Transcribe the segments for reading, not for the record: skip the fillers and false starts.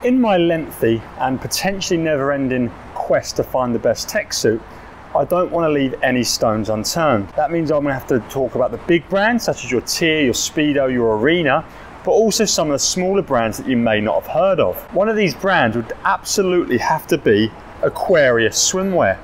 In my lengthy and potentially never-ending quest to find the best tech suit, I don't want to leave any stones unturned. That means I'm going to have to talk about the big brands such as your Tier, your Speedo, your Arena, but also some of the smaller brands that you may not have heard of. One of these brands would absolutely have to be Aquarius Swimwear.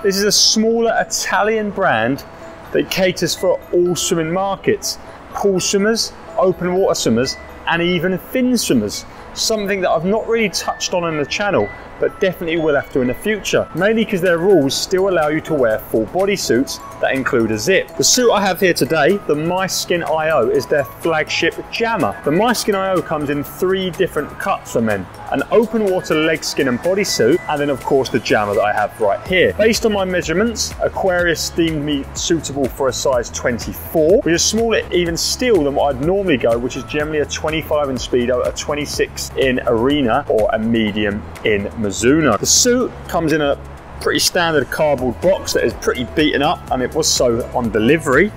This is a smaller Italian brand that caters for all swimming markets, pool swimmers, open water swimmers, and even fin swimmers. Something that I've not really touched on the channel, but definitely will have to in the future. Mainly because their rules still allow you to wear full bodysuits that include a zip. The suit I have here today, the MySkin IO, is their flagship jammer. The MySkin IO comes in 3 different cuts for men. An open water leg skin and bodysuit, and then of course the jammer that I have right here. Based on my measurements, Aquarius deemed me suitable for a size 24, which is smaller even still than what I'd normally go, which is generally a 25 in Speedo, a 26 in Arena, or a medium in Mizuno. The suit comes in a pretty standard cardboard box that is pretty beaten up, and it was so on delivery.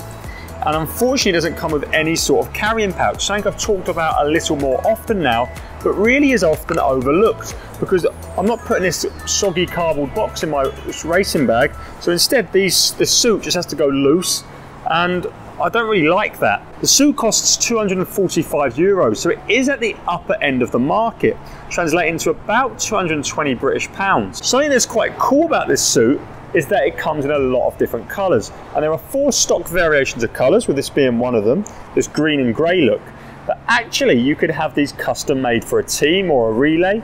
And unfortunately doesn't come with any sort of carrying pouch, something I've talked about a little more often now, but really is often overlooked because I'm not putting this soggy cardboard box in my racing bag. So instead the suit just has to go loose, and I don't really like that. The suit costs 245 euros, so it is at the upper end of the market, translating to about 220 British pounds. Something that's quite cool about this suit is that it comes in a lot of different colours, and there are 4 stock variations of colours, with this being one of them, this green and grey look. But actually you could have these custom made for a team or a relay,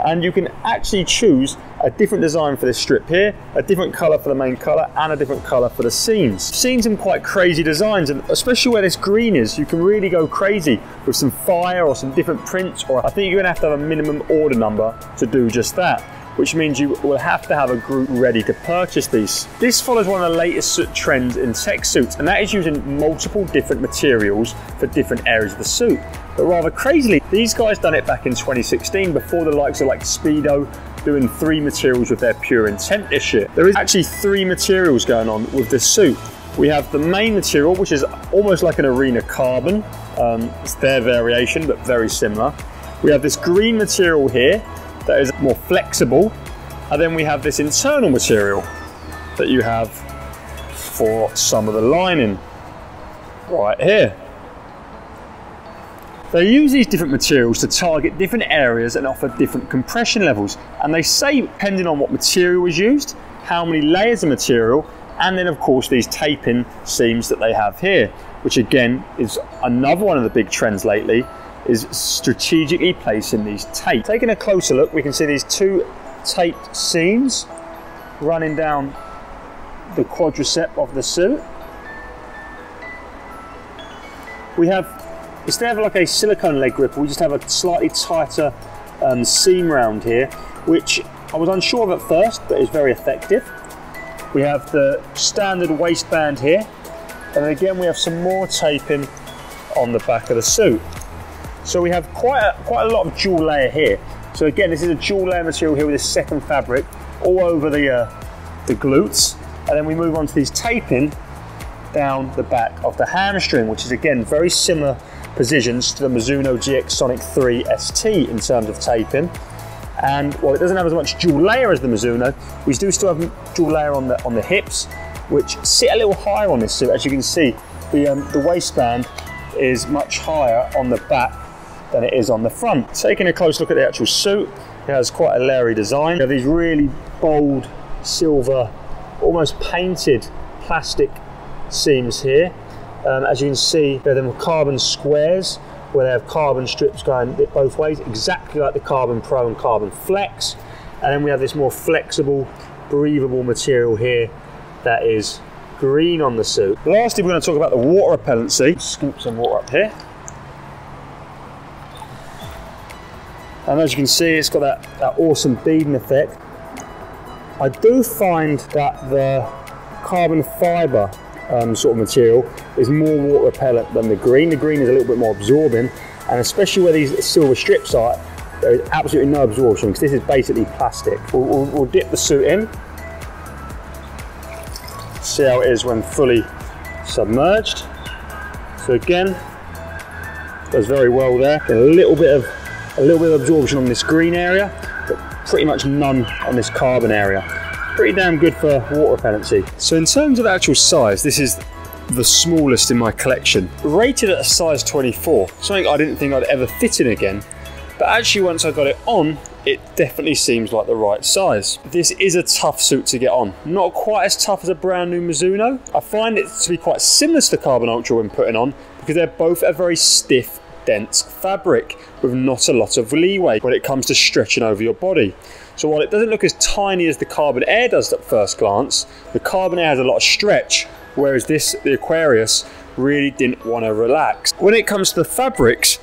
and you can actually choose a different design for this strip here, a different colour for the main colour, and a different colour for the seams. I've seen some quite crazy designs, and especially where this green is, you can really go crazy with some fire or some different prints, or I think you're going to have a minimum order number to do just that, which means you will have to have a group ready to purchase these. This follows one of the latest trends in tech suits, and that is using multiple different materials for different areas of the suit. But rather crazily, these guys done it back in 2016 before the likes of like Speedo doing 3 materials with their pure intent this year. There is actually 3 materials going on with this suit. We have the main material, which is almost like an Arena carbon. It's their variation, but very similar. We have this green material here that is more flexible, and then we have this internal material that you have for some of the lining right here. They use these different materials to target different areas and offer different compression levels, and they say depending on what material is used, how many layers of material, and then of course these taping seams that they have here, which again is another one of the big trends lately, is strategically placing these tapes. Taking a closer look, we can see these 2 taped seams running down the quadricep of the suit. We have, instead of like a silicone leg grip, we just have a slightly tighter seam round here, which I was unsure of at first, but is very effective. We have the standard waistband here, and again we have some more taping on the back of the suit. So we have quite a lot of dual layer here. So again, this is a dual layer material here with this second fabric all over the glutes, and then we move on to these taping down the back of the hamstring, which is again very similar positions to the Mizuno GX Sonic 3 ST in terms of taping. And while it doesn't have as much dual layer as the Mizuno, we do still have dual layer on the hips, which sit a little higher on this suit. As you can see, the waistband is much higher on the back than it is on the front. Taking a close look at the actual suit, it has quite a leery design. You have these really bold silver, almost painted plastic seams here. As you can see, they're them carbon squares where they have carbon strips going both ways, exactly like the Carbon Pro and Carbon Flex. And then we have this more flexible, breathable material here that is green on the suit. Lastly, we're going to talk about the water repellency. Scoop some water up here. And as you can see, it's got that awesome beading effect. I do find that the carbon fibre sort of material is more water repellent than the green. The green is a little bit more absorbing, and especially where these silver strips are, there is absolutely no absorption because this is basically plastic. We'll dip the suit in, see how it is when fully submerged. So again, does very well there. A little bit of A little bit of absorption on this green area, but pretty much none on this carbon area. Pretty damn good for water repellency. So in terms of actual size, this is the smallest in my collection. Rated at a size 24, something I didn't think I'd ever fit in again. But actually once I got it on, it definitely seems like the right size. This is a tough suit to get on. Not quite as tough as a brand new Mizuno. I find it to be quite similar to the Carbon Ultra when putting on, because they're both a very stiff, dense fabric with not a lot of leeway when it comes to stretching over your body. So while it doesn't look as tiny as the Carbon Air does at first glance, the Carbon Air has a lot of stretch, whereas the Aquarius really didn't want to relax. When it comes to the fabrics,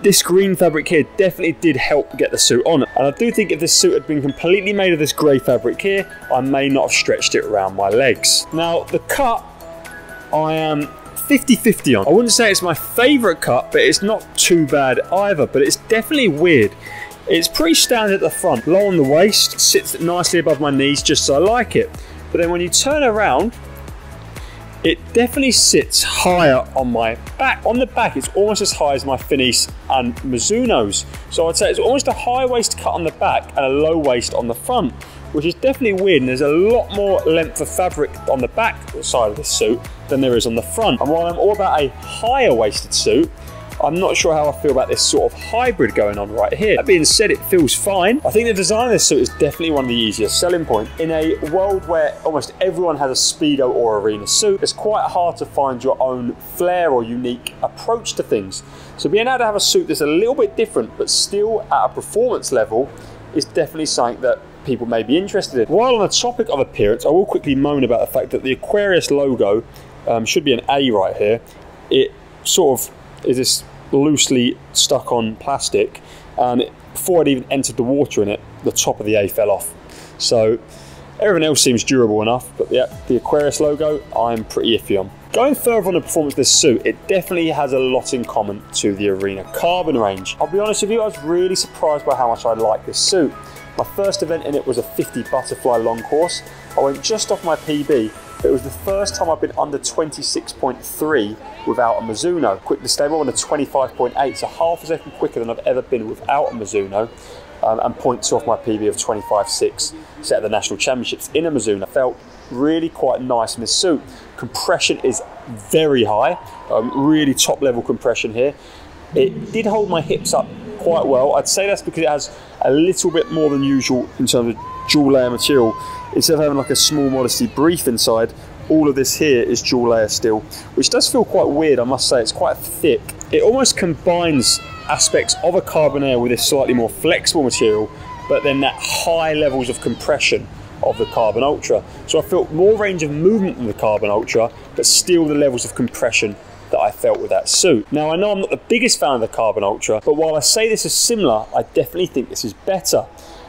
this green fabric here definitely did help get the suit on. And I do think if this suit had been completely made of this grey fabric here, I may not have stretched it around my legs. Now the cut, I am 50-50 on. I wouldn't say it's my favourite cut, but it's not too bad either, but it's definitely weird. It's pretty standard at the front, low on the waist, sits nicely above my knees just so I like it. But then when you turn around, it definitely sits higher on my back. On the back, it's almost as high as my Finis and Mizuno's. So I'd say it's almost a high waist cut on the back and a low waist on the front, which is definitely weird. And there's a lot more length of fabric on the back side of this suit than there is on the front. And while I'm all about a higher waisted suit, I'm not sure how I feel about this sort of hybrid going on right here. That being said, it feels fine. I think the design of this suit is definitely one of the easiest selling points. In a world where almost everyone has a Speedo or Arena suit, it's quite hard to find your own flair or unique approach to things. So being able to have a suit that's a little bit different, but still at a performance level, is definitely something that people may be interested in. While on the topic of appearance, I will quickly moan about the fact that the Aquarius logo should be an A right here. It sort of is this loosely stuck on plastic, and before I'd even entered the water in it, the top of the A fell off. So everything else seems durable enough, but yeah, the Aquarius logo I'm pretty iffy on. Going further on the performance of this suit, it definitely has a lot in common to the Arena Carbon range. I'll be honest with you, I was really surprised by how much I like this suit. My first event in it was a 50 butterfly long course. I went just off my PB, but it was the first time I've been under 26.3 without a Mizuno. Quick disclaimer, I'm on a 25.8, so half a second quicker than I've ever been without a Mizuno, and 0.2 off my PB of 25.6 set at the National Championships in a Mizuno. Felt really quite nice in this suit. Compression is very high, really top level compression here. It did hold my hips up quite well. I'd say that's because it has a little bit more than usual in terms of dual layer material. Instead of having like a small modesty brief inside, all of this here is dual layer steel, which does feel quite weird, I must say. It's quite thick. It almost combines aspects of a Carbon Air with this slightly more flexible material, but then that high levels of compression of the Carbon Ultra. So I felt more range of movement than the Carbon Ultra, but still the levels of compression that I felt with that suit. Now I know I'm not the biggest fan of the Carbon Ultra, but while I say this is similar, I definitely think this is better.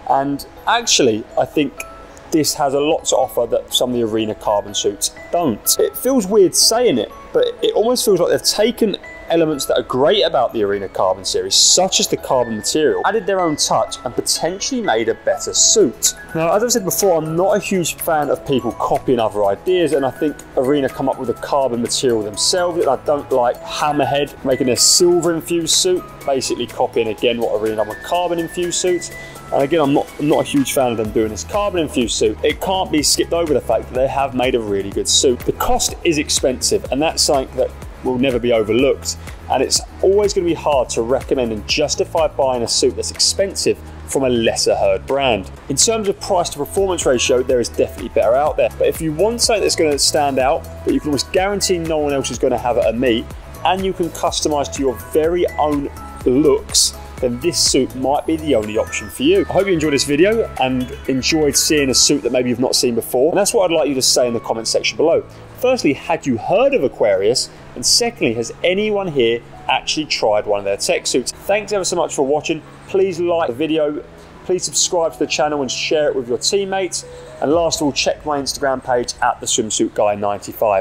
And actually, I think this has a lot to offer that some of the Arena Carbon suits don't. It feels weird saying it, but it almost feels like they've taken elements that are great about the Arena Carbon series, such as the carbon material, added their own touch and potentially made a better suit. Now, as I've said before, I'm not a huge fan of people copying other ideas, and I think Arena come up with a carbon material themselves, and I don't like Hammerhead making a silver infused suit, basically copying again what Arena done with carbon infused suits. And again, I'm not a huge fan of them doing this carbon infused suit. It can't be skipped over the fact that they have made a really good suit. The cost is expensive, and that's something that will never be overlooked. And it's always going to be hard to recommend and justify buying a suit that's expensive from a lesser heard brand. In terms of price to performance ratio, there is definitely better out there. But if you want something that's going to stand out, that you can almost guarantee no one else is going to have at a meet, and you can customize to your very own looks, then this suit might be the only option for you. I hope you enjoyed this video and enjoyed seeing a suit that maybe you've not seen before. And that's what I'd like you to say in the comment section below. Firstly, had you heard of Aquarius? And secondly, has anyone here actually tried one of their tech suits? Thanks ever so much for watching. Please like the video, please subscribe to the channel and share it with your teammates. And last of all, check my Instagram page at the swimsuit guy 95.